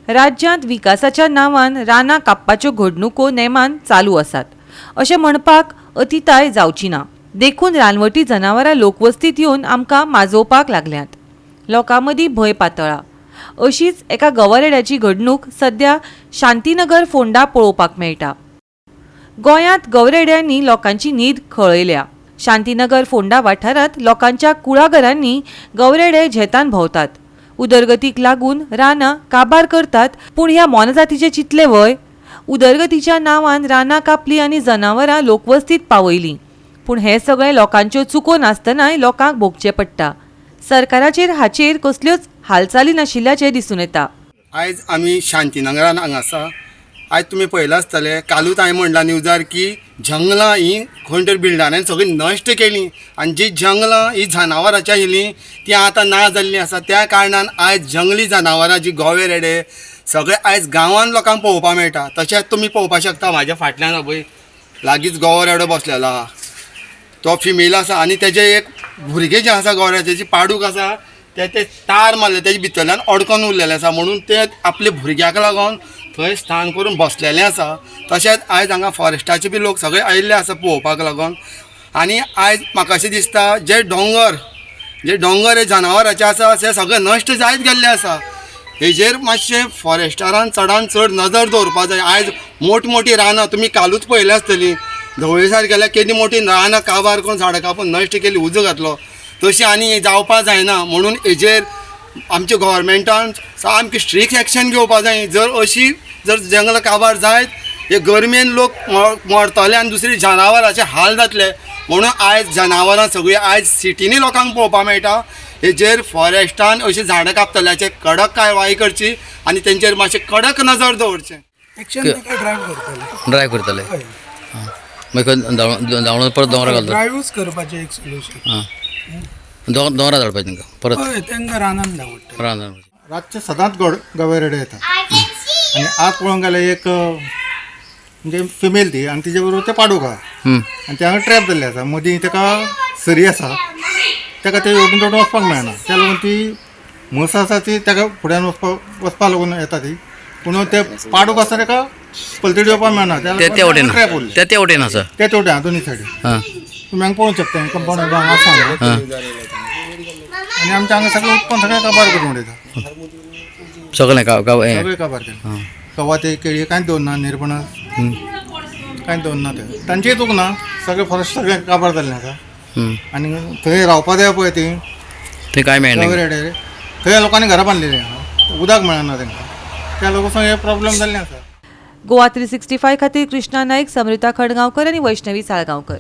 राज्यांत विकासाच्या नांवान रानां कापपाच्यो घडणुको नेमान चालू आसात अशें म्हणपाक अतिताय जावची ना. देखून रानवटी जनावरां लोकवस्तीत येवन आमकां माजोवपाक लागल्यात. लोकां मदीं भंय पातळ्ळा. अशीच एका गवरेड्याची घडणूक सध्या शांतीनगर फोंडा पळोवपाक मेळटा. गोंयांत गवरेड्यांनी लोकांची न्हीद खळयल्या. शांतीनगर फोंडा वाठारांत लोकांच्या कुळाघरांनी गवरेडे झेतान भोंवतात. उदरगतीक लागून रानां काबार करतात. पूण ह्या मोनजातीचे चितले वय. उदरगतीच्या नांवान रानां कापलीं आनी जनावरां लोकवस्तीत पावयलीं. पूण हें सगळें लोकांच्यो चुको नासतनाय लोकांक भोगचें पडटा. सरकाराचेर हाचेर कसल्योच हालचाली नाशिल्ल्याचें दिसून येता. आयज आमी शांतीनगरान हांगा आसा. आयज तुमी पळयलां आसतलें, कालूच हांवें म्हणलां न्यूजार की जंगलां हीं खंय तरी बिल्डरांनी सगळीं नश्ट केलीं आनी जी जंगलां ही जनावरांची आशिल्लीं ती आतां ना जाल्लीं आसा. त्या कारणान आयज जंगली जनावरां जी गवेरेडे सगळे आयज गांवांत लोकांक पळोवपाक मेळटा. तशेंच तुमी पळोवपाक शकता म्हाज्या फाटल्यान पळय लागींच गवरेडो बसलेलो आहा. तो फिमेल आसा आनी तेजें एक भुरगें जें आसा गवऱ्याचें पाडूक आसा ते तार मारले तेजे भितरल्यान अडकून उरलेलें आसा. म्हणून ते आपल्या भुरग्याक लागून थंय स्थान करून बसलेलें आसा. तशेंच आयज हांगा फॉरेस्टाचे बी लोक सगळे आयिल्ले आसा पळोवपाक लागून. आनी आयज म्हाका अशें दिसता जे दोंगर हे जनावरांचे आसा ते सगळे नश्ट जायत गेल्ले आसा. हेजेर मातशें फॉरेस्टारान चडान चड नजर दवरपाक जाय. आयज मोठमोठी रानां तुमी कालूच पळयली आसतलीं. धवळेसार गेल्यार केदी मोठी रानां काबार करून झाडां कापून नश्ट केली, उजो घातलो. तशी आनी जावपाक जायना. म्हणून हेजेर आमच्या गव्हर्मेंटान सामकी स्ट्रिक्ट एक्शन घेवपाक जाय. जर जंगलां काबार जायत हे गरमेन लोक मरतले आनी दुसरी जनावरांचे हाल जातले. म्हणून आयज जनावरां सगळीं आयज सिटीनी लोकांक पळोवपाक मेळटा. हेजेर फॉरेस्टान अशी झाडां कापतल्याचे कडक कारवाई करची आनी तेंचेर मातशें कडक नजर दवरचें. ड्रायव्ह करतले धांवून परत दोंगरा घालता. ड्रायव्हच करपाचें एक सोल्युशन. दोंगरा धाडपाचें तांकां परत तांकां रानान धांवता. रानान रातचे सदांच गवेरेडे येता आनी आज पळोवंक गेल्यार एक म्हणजे फिमेल ती आनी तिचे बरोबर ते पाडूक आहा आनी ते हांगा ट्रॅप जाल्ले आसा. मदीं ताका सरी आसा, ताका ते ओडून तोडून वचपाक मेळना. त्या लागून ती म्हस आसा ती ताका फुड्यान वचपाक लागून येता ती. पूण ते पाडूक आसा ताका पलतडी येवपाक मेळना. ट्रॅप उरले ते वटेन आसा, ते तेवटेन दोनी सायडीन तुमी हांगा पळोवंक शकता. कंपाउंड हांगा आसा आनी आमच्या हांगा सगळें उत्पन्न सगळें काबार करून उडयता. सगळें सगळें काबार केलें. कवाथे केळी कांयच दवरना, निरपणस कांयच दवरना. ते तांचेय चूक ना. सगळें फॉरेस्ट सगळें काबार जाल्लें आसा. आनी थंय रावपाक जाय पळय ती थंय कांय मेळना. गवेरेडे थंय लोकांनी घरां बांदलेलीं आहा. उदक मेळना तांकां. त्या लोकांक हे प्रॉब्लेम जाल्लें आसा. गोवा 365 खातीर कृष्णा नाईक, समृता खडगांवकर आनी वैष्णवी साळगांवकर.